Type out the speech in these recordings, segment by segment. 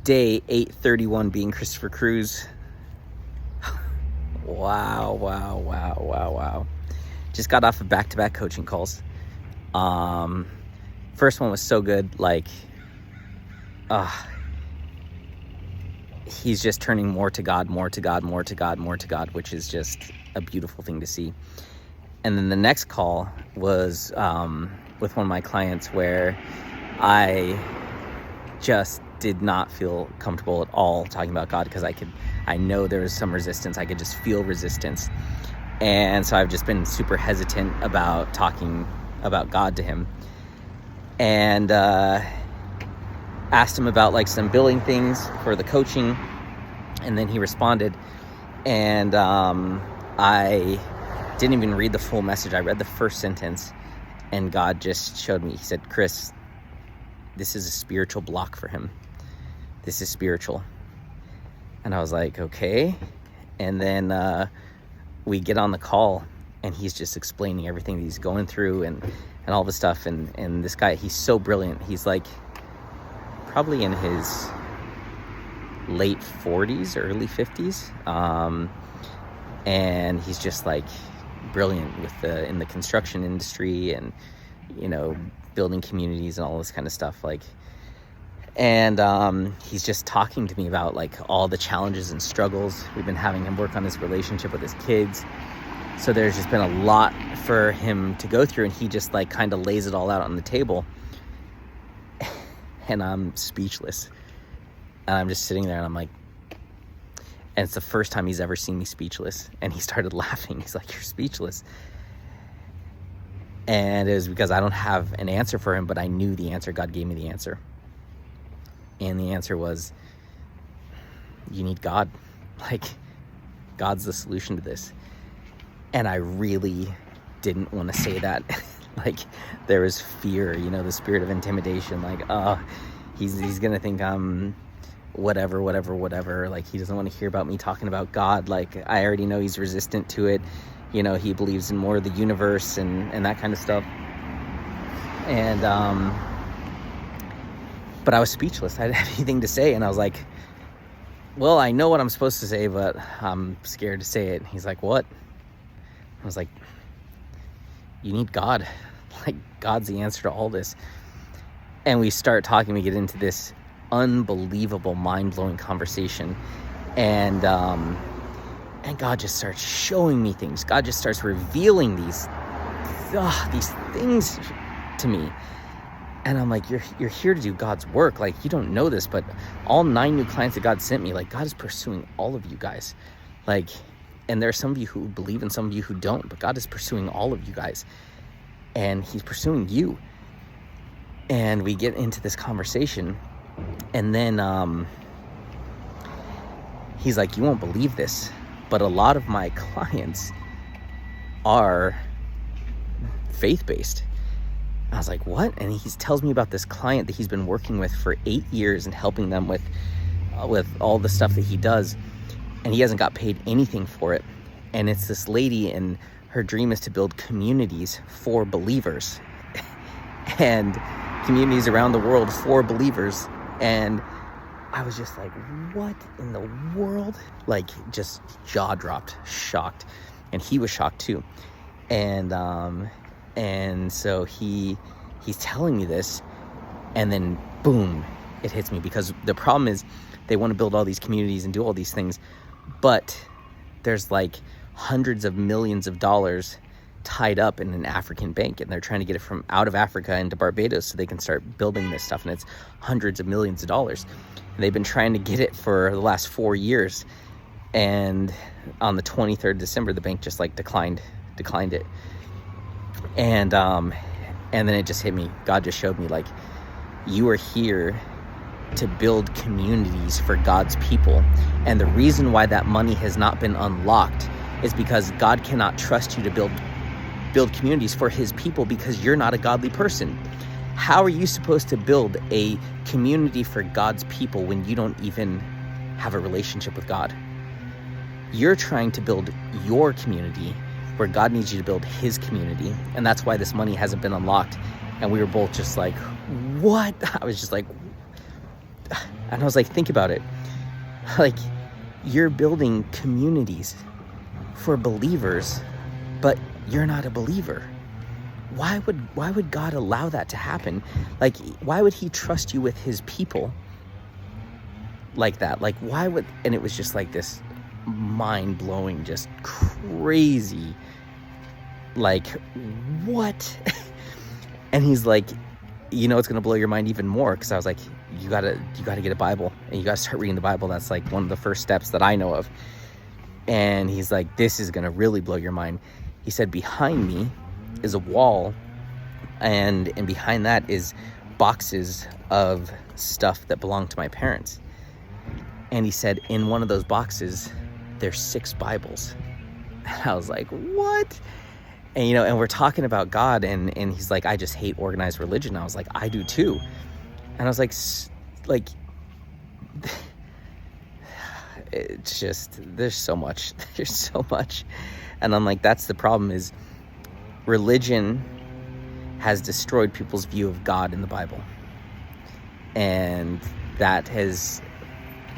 day 831 being Christopher Cruz. Wow. Just got off of back-to-back coaching calls. First one was so good, he's just turning more to God, which is just a beautiful thing to see. And then the next call was with one of my clients where I just did not feel comfortable at all talking about God, because I know there was some resistance. I could just feel resistance. And so I've just been super hesitant about talking about God to him. And asked him about some billing things for the coaching. And then he responded. And I didn't even read the full message. I read the first sentence. And God just showed me. He said, Chris, this is a spiritual block for him. This is spiritual. And I was like, okay. And then we get on the call, and he's just explaining everything that he's going through and all this stuff. And this guy, he's so brilliant. He's probably in his late 40s, early 50s. And he's just brilliant in the construction industry and, building communities and all this kind of stuff. And he's just talking to me about all the challenges and struggles. We've been having him work on his relationship with his kids. So there's just been a lot for him to go through, and he just kind of lays it all out on the table. And I'm speechless. And I'm just sitting there, and I'm like, and it's the first time he's ever seen me speechless. And he started laughing. He's like, you're speechless. And it was because I don't have an answer for him, but I knew the answer. God gave me the answer. And the answer was, you need God. God's the solution to this. And I really didn't want to say that. There was fear, the spirit of intimidation. He's going to think I'm whatever. He doesn't want to hear about me talking about God. I already know he's resistant to it. He believes in more of the universe and that kind of stuff. And, but I was speechless. I didn't have anything to say. And I was like, well, I know what I'm supposed to say, but I'm scared to say it. He's like, what? I was like, you need God. God's the answer to all this. And we start talking. We get into this unbelievable, mind-blowing conversation. And God just starts showing me things. God just starts revealing these things to me. And I'm like, you're here to do God's work. You don't know this, but all 9 new clients that God sent me, God is pursuing all of you guys. And there are some of you who believe and some of you who don't, but God is pursuing all of you guys. And he's pursuing you. And we get into this conversation. And then he's like, you won't believe this, but a lot of my clients are faith-based. I was like, what? And he tells me about this client that he's been working with for 8 years and helping them with all the stuff that he does. And he hasn't got paid anything for it. And it's this lady, and her dream is to build communities for believers and communities around the world for believers. And I was just like, what in the world? Just jaw dropped, shocked. And he was shocked too. And so he's telling me this, and then boom, it hits me, because the problem is they want to build all these communities and do all these things, but there's hundreds of millions of dollars tied up in an African bank, and they're trying to get it from out of Africa into Barbados so they can start building this stuff, and it's hundreds of millions of dollars. And they've been trying to get it for the last 4 years, and on the 23rd of December, the bank just declined it. And then it just hit me. God just showed me, you are here to build communities for God's people. And the reason why that money has not been unlocked is because God cannot trust you to build communities for his people, because you're not a godly person. How are you supposed to build a community for God's people when you don't even have a relationship with God? You're trying to build your community where God needs you to build his community. And that's why this money hasn't been unlocked. And we were both just like, what? I was just like, And I was like, think about it. Like, you're building communities for believers, but you're not a believer. Why would God allow that to happen? Like, why would he trust you with his people like that? Like, why would, and it was just like this mind-blowing, just crazy, like, what? And he's like, it's gonna blow your mind even more, because I was like, you gotta get a Bible, and you gotta start reading the Bible. That's like one of the first steps that I know of. And he's like, this is gonna really blow your mind. He said, behind me is a wall, and behind that is boxes of stuff that belonged to my parents. And he said, in one of those boxes, there's 6 Bibles. And I was like, what? And, and we're talking about God, and he's like, I just hate organized religion. I was like, I do too. And I was like, it's just, there's so much. And I'm like, that's the problem, is religion has destroyed people's view of God in the Bible. And that has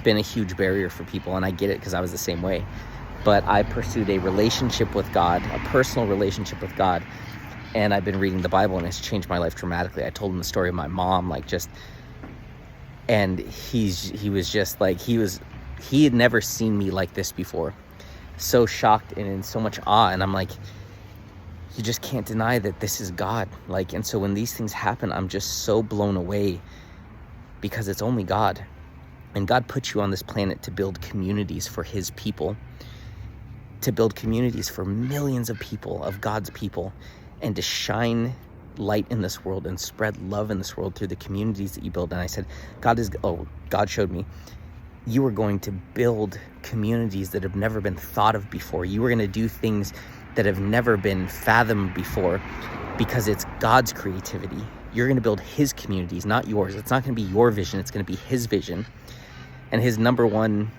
been a huge barrier for people. And I get it, because I was the same way. But I pursued a relationship with God, a personal relationship with God. And I've been reading the Bible, and it's changed my life dramatically. I told him the story of my mom, and he was just like, he had never seen me like this before. So shocked and in so much awe. And I'm like, you just can't deny that this is God. Like, and so when these things happen, I'm just so blown away, because it's only God. And God put you on this planet to build communities for his people, to build communities for millions of people, of God's people, and to shine light in this world and spread love in this world through the communities that you build. And I said, God showed me, you are going to build communities that have never been thought of before. You are going to do things that have never been fathomed before, because it's God's creativity. You're going to build his communities, not yours. It's not going to be your vision. It's going to be his vision. And his number one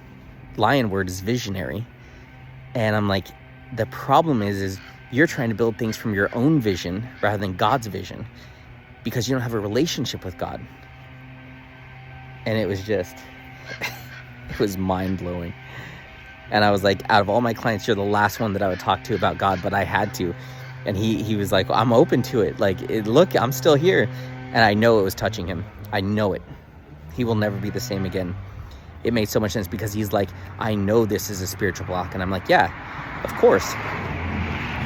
lion word is visionary. And I'm like, the problem is you're trying to build things from your own vision rather than God's vision, because you don't have a relationship with God. And it was just, it was mind-blowing. And I was like, out of all my clients, you're the last one that I would talk to about God, but I had to. And he was like, I'm open to it. Like, look, I'm still here. And I know it was touching him. I know it. He will never be the same again. It made so much sense, because he's like, I know this is a spiritual block. And I'm like, yeah, of course.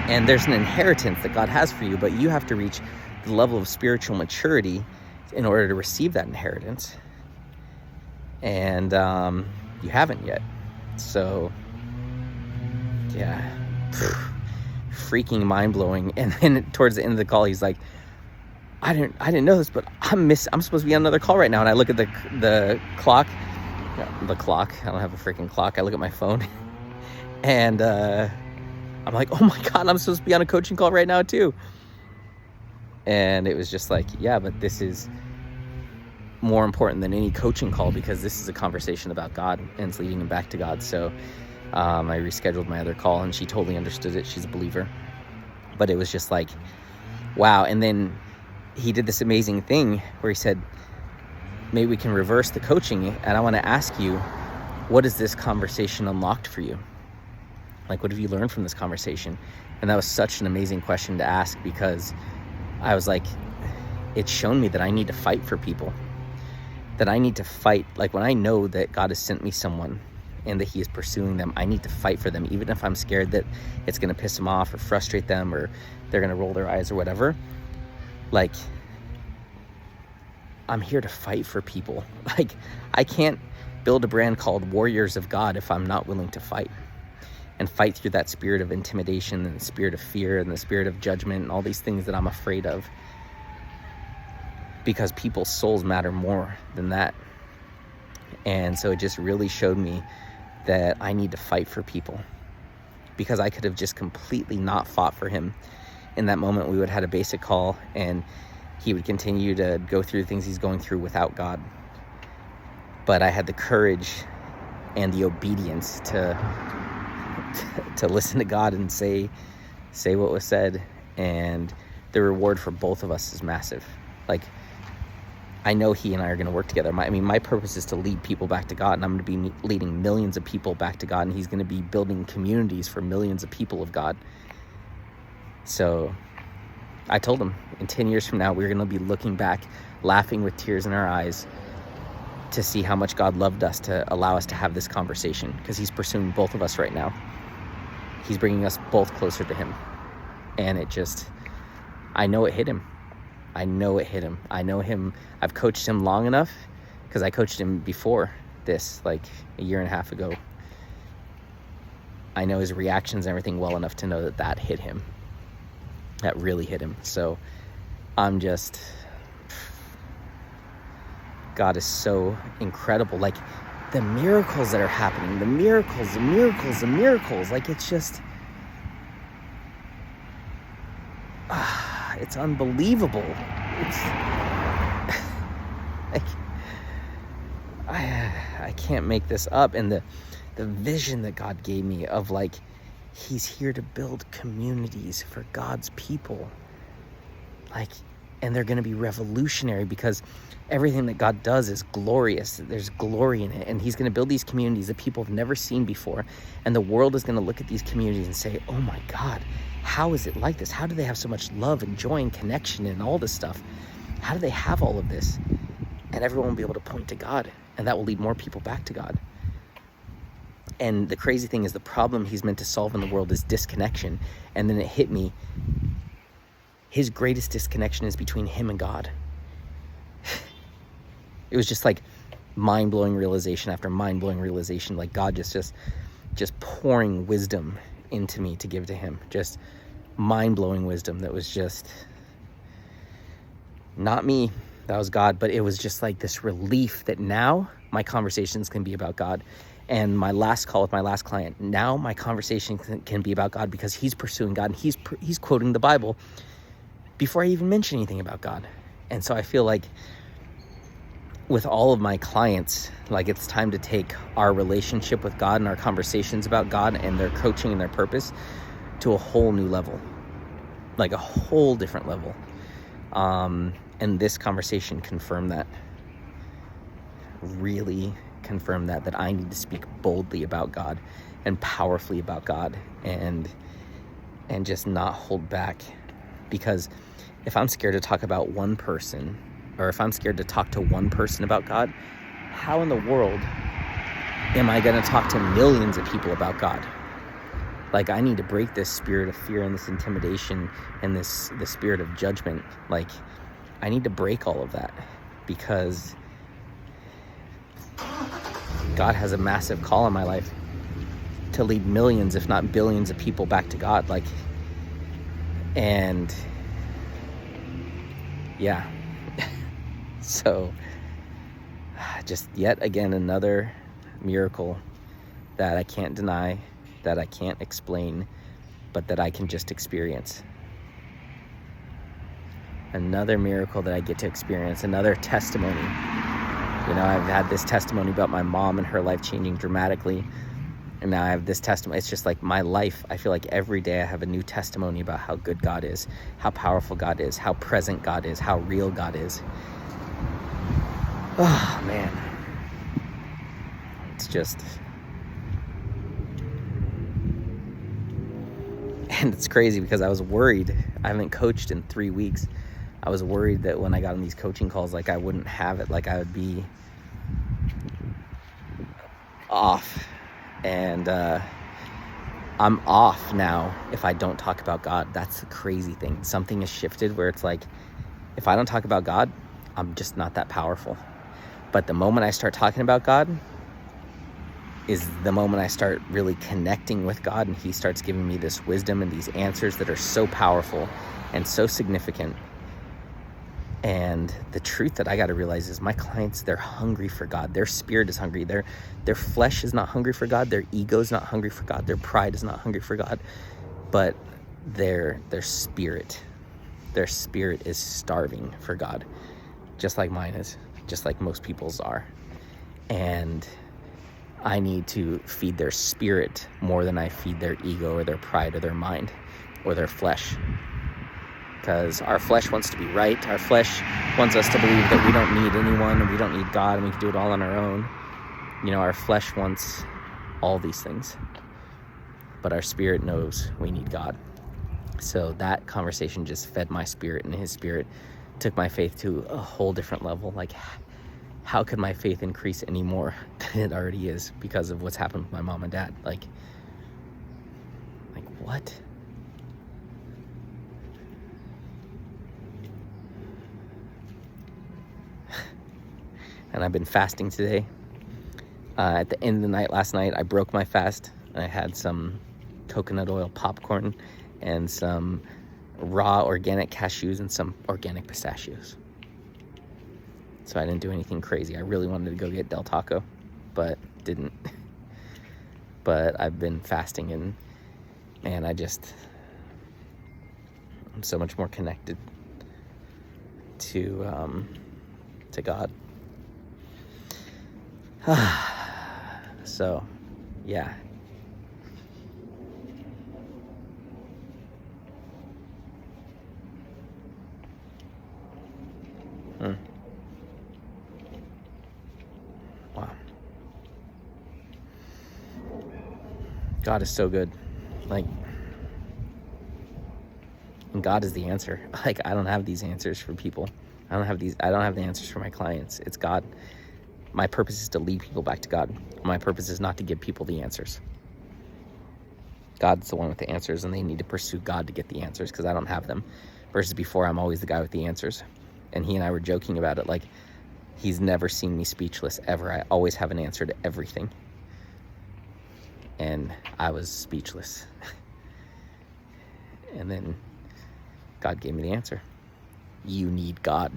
And there's an inheritance that God has for you, but you have to reach the level of spiritual maturity in order to receive that inheritance. And you haven't yet. So, yeah, freaking mind-blowing. And then towards the end of the call, he's like, I didn't know this, but I'm supposed to be on another call right now. And I look at the clock. The clock. I don't have a freaking clock. I look at my phone, and I'm like, oh my God, I'm supposed to be on a coaching call right now too. And it was just like, yeah, but this is more important than any coaching call, because this is a conversation about God, and it's leading him back to God. So I rescheduled my other call, and she totally understood it. She's a believer. But it was just like, wow. And then he did this amazing thing where he said, maybe we can reverse the coaching, and I want to ask you, what has this conversation unlocked for you? Like, what have you learned from this conversation? And that was such an amazing question to ask, because I was like, it's shown me that I need to fight for people, that I need to fight. Like, when I know that God has sent me someone and that he is pursuing them, I need to fight for them, even if I'm scared that it's going to piss them off or frustrate them, or they're going to roll their eyes or whatever. Like, I'm here to fight for people. Like, I can't build a brand called Warriors of God if I'm not willing to fight, and fight through that spirit of intimidation and the spirit of fear and the spirit of judgment and all these things that I'm afraid of, because people's souls matter more than that. And so it just really showed me that I need to fight for people, because I could have just completely not fought for him. In that moment, we would have had a basic call, and he would continue to go through the things he's going through without God. But I had the courage and the obedience to listen to God and say what was said. And the reward for both of us is massive. Like, I know he and I are going to work together. My purpose is to lead people back to God, and I'm going to be leading millions of people back to God, and he's going to be building communities for millions of people of God. So I told him, in 10 years from now, we're going to be looking back, laughing with tears in our eyes to see how much God loved us to allow us to have this conversation, because he's pursuing both of us right now. He's bringing us both closer to him. And I know it hit him. I know him. I've coached him long enough, because I coached him before this, like a year and a half ago. I know his reactions and everything well enough to know that hit him. That really hit him. So God is so incredible. Like the miracles that are happening, the miracles. Like it's just, it's unbelievable. It's like, I can't make this up. And the vision that God gave me of like, he's here to build communities for God's people. Like, and they're going to be revolutionary, because everything that God does is glorious. There's glory in it. And he's going to build these communities that people have never seen before. And the world is going to look at these communities and say, oh my God, how is it like this? How do they have so much love and joy and connection and all this stuff? How do they have all of this? And everyone will be able to point to God, and that will lead more people back to God. And the crazy thing is, the problem he's meant to solve in the world is disconnection. And then it hit me. His greatest disconnection is between him and God. It was just like mind-blowing realization after mind-blowing realization. Like God just pouring wisdom into me to give to him. Just mind-blowing wisdom that was just not me. That was God. But it was just like this relief that now my conversations can be about God. And my last call with my last client, now my conversation can be about God, because he's pursuing God, and he's quoting the Bible before I even mention anything about God. And so I feel like with all of my clients, like it's time to take our relationship with God and our conversations about God and their coaching and their purpose to a whole new level, like a whole different level. And this conversation confirmed that, really confirmed that I need to speak boldly about God and powerfully about God, and just not hold back. Because if I'm scared to talk about one person, or if I'm scared to talk to one person about God, how in the world am I going to talk to millions of people about God? Like, I need to break this spirit of fear and this intimidation and the spirit of judgment. Like, I need to break all of that, because God has a massive call in my life to lead millions, if not billions, of people back to God. Like, and yeah. So just yet again, another miracle that I can't deny, that I can't explain, but that I can just experience. Another miracle that I get to experience, another testimony. You know, I've had this testimony about my mom and her life changing dramatically. And now I have this testimony. It's just like my life. I feel like every day I have a new testimony about how good God is, how powerful God is, how present God is, how real God is. Oh, man. It's just... And it's crazy because I was worried. I haven't coached in 3 weeks. I was worried that when I got on these coaching calls, like I wouldn't have it, like I would be off. And I'm off now if I don't talk about God. That's the crazy thing. Something has shifted where it's like, if I don't talk about God, I'm just not that powerful. But the moment I start talking about God is the moment I start really connecting with God, and he starts giving me this wisdom and these answers that are so powerful and so significant. And the truth that I got to realize is my clients, they're hungry for God. Their spirit is hungry. Their flesh is not hungry for God. Their ego is not hungry for God. Their pride is not hungry for God. But their spirit is starving for God, just like mine is, just like most people's are. And I need to feed their spirit more than I feed their ego or their pride or their mind or their flesh. because our flesh wants to be right. Our flesh wants us to believe that we don't need anyone and we don't need God and we can do it all on our own. You know, our flesh wants all these things, but our spirit knows we need God. So that conversation just fed my spirit, and his spirit took my faith to a whole different level. Like, how could my faith increase any more than it already is because of what's happened with my mom and dad? Like what? And I've been fasting today. At the end of the night last night, I broke my fast. I had some coconut oil popcorn and some raw organic cashews and some organic pistachios. So I didn't do anything crazy. I really wanted to go get Del Taco, but didn't. But I've been fasting, and man, I'm so much more connected to God. So, yeah. Wow. God is so good. Like, and God is the answer. Like, I don't have these answers for people. I don't have the answers for my clients. It's God. My purpose is to lead people back to God. My purpose is not to give people the answers. God's the one with the answers, and they need to pursue God to get the answers, because I don't have them. Versus before, I'm always the guy with the answers. And he and I were joking about it. Like, he's never seen me speechless, ever. I always have an answer to everything. And I was speechless. And then God gave me the answer. You need God.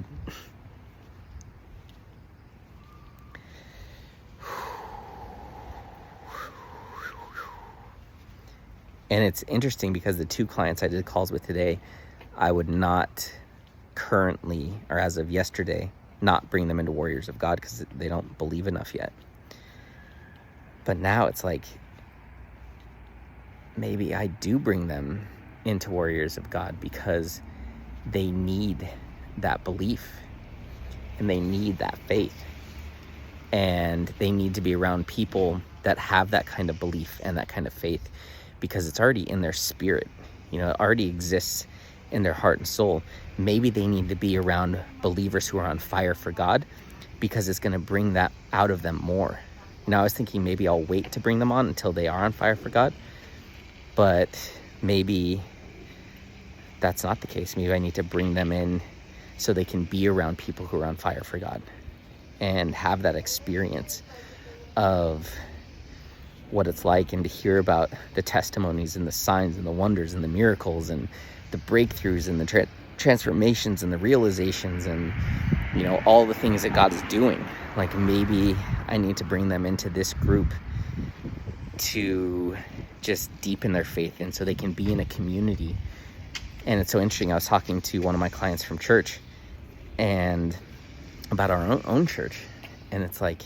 And it's interesting because the two clients I did calls with today, I would not currently, or as of yesterday, not bring them into Warriors of God because they don't believe enough yet. But now it's like, maybe I do bring them into Warriors of God because they need that belief and they need that faith, and they need to be around people that have that kind of belief and that kind of faith, because it's already in their spirit. You know, it already exists in their heart and soul. Maybe they need to be around believers who are on fire for God, because it's going to bring that out of them more. Now, I was thinking maybe I'll wait to bring them on until they are on fire for God, but maybe that's not the case. Maybe I need to bring them in so they can be around people who are on fire for God and have that experience of what it's like, and to hear about the testimonies and the signs and the wonders and the miracles and the breakthroughs and the transformations and the realizations and, you know, all the things that God is doing. Like, maybe I need to bring them into this group to just deepen their faith, and so they can be in a community. And it's so interesting. I was talking to one of my clients from church and about our own church, and it's like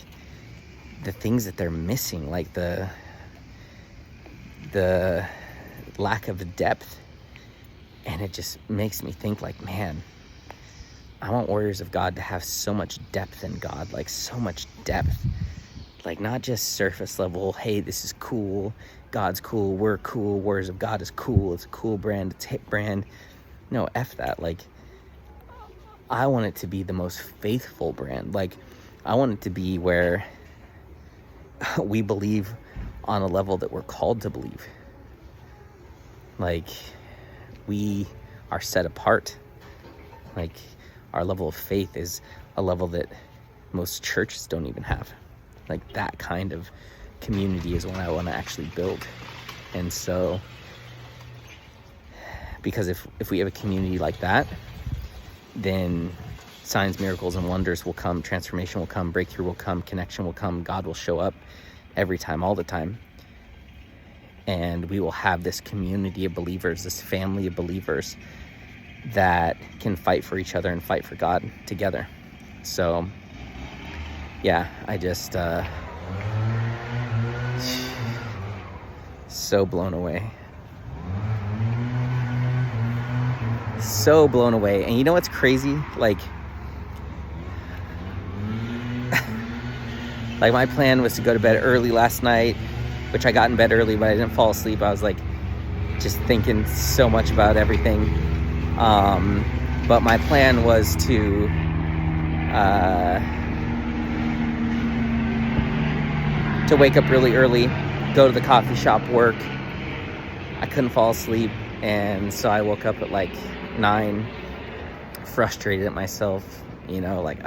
the things that they're missing, like the lack of depth. And it just makes me think, like, man, I want Warriors of God to have so much depth in God, like so much depth, like not just surface level, hey, this is cool, God's cool, we're cool, Warriors of God is cool, it's a cool brand, it's a hit brand. No, F that. Like, I want it to be the most faithful brand. Like, I want it to be where we believe on a level that we're called to believe. Like, we are set apart. Like, our level of faith is a level that most churches don't even have. Like, that kind of community is what I want to actually build. And so, because if we have a community like that, then signs, miracles, and wonders will come, transformation will come, breakthrough will come, connection will come, God will show up every time, all the time. And we will have this community of believers, this family of believers that can fight for each other and fight for God together. So, yeah, I just, so blown away. So blown away. And you know what's crazy? Like my plan was to go to bed early last night, which I got in bed early, but I didn't fall asleep. I was like just thinking so much about everything. But my plan was to wake up really early, go to the coffee shop, work. I couldn't fall asleep, and so I woke up at like 9, frustrated at myself, like,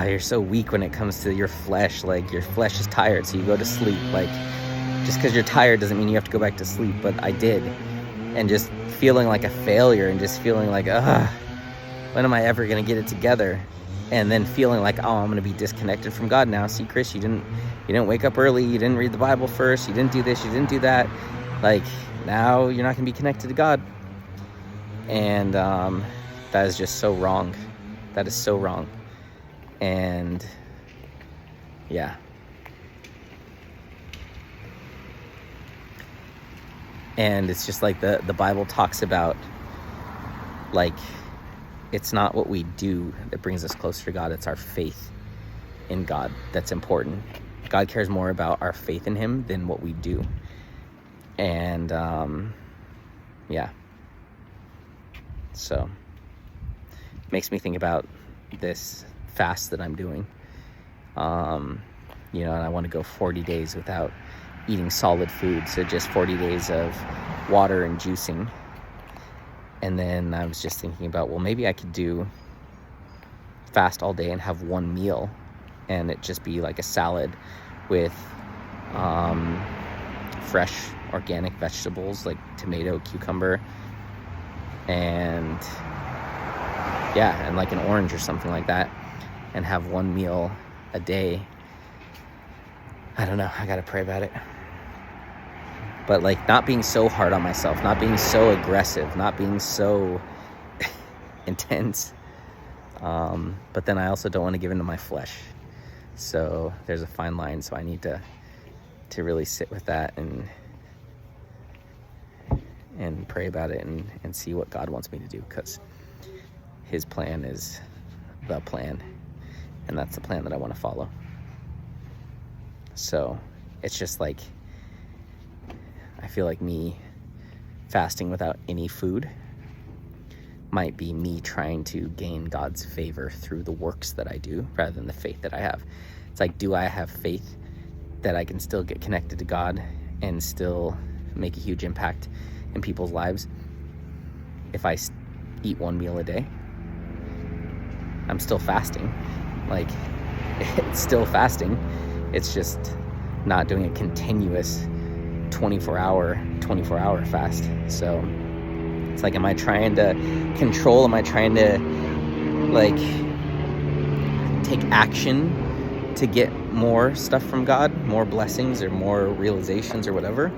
you're so weak when it comes to your flesh. Like, your flesh is tired, so you go to sleep. Like, just because you're tired doesn't mean you have to go back to sleep, but I did. And just feeling like a failure, and just feeling like, when am I ever going to get it together? And then feeling like, I'm going to be disconnected from God now. See, Chris, you didn't wake up early, you didn't read the Bible first, you didn't do this, you didn't do that. Like, now you're not going to be connected to God. And that is just so wrong. That is so wrong. And yeah. And it's just like the Bible talks about, like, it's not what we do that brings us closer to God, it's our faith in God that's important. God cares more about our faith in him than what we do. And yeah. So makes me think about this fast that I'm doing. And I want to go 40 days without eating solid food, so just 40 days of water and juicing. And then I was just thinking about, well, maybe I could do fast all day and have one meal, and it just be like a salad with fresh organic vegetables like tomato, cucumber, and like an orange or something like that, and have one meal a day. I don't know, I gotta pray about it. But like, not being so hard on myself, not being so aggressive, not being so intense. But then I also don't want to give into my flesh. So there's a fine line. So I need to really sit with that and pray about it and see what God wants me to do, because his plan is the plan, and that's the plan that I want to follow. So it's just like, I feel like me fasting without any food might be me trying to gain God's favor through the works that I do rather than the faith that I have. It's like, do I have faith that I can still get connected to God and still make a huge impact in people's lives if I eat one meal a day? I'm still fasting. Like, it's still fasting. It's just not doing a continuous 24-hour fast. So it's like, am I trying to control? Am I trying to like take action to get more stuff from God, more blessings or more realizations or whatever,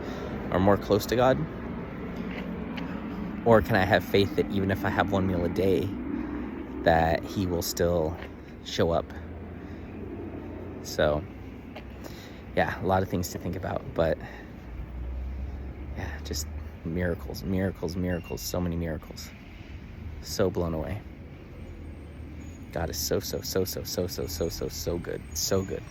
or more close to God? Or can I have faith that even if I have one meal a day, that he will still show up? So yeah, a lot of things to think about, but yeah, just miracles, so many miracles. So blown away. God is so good. So good.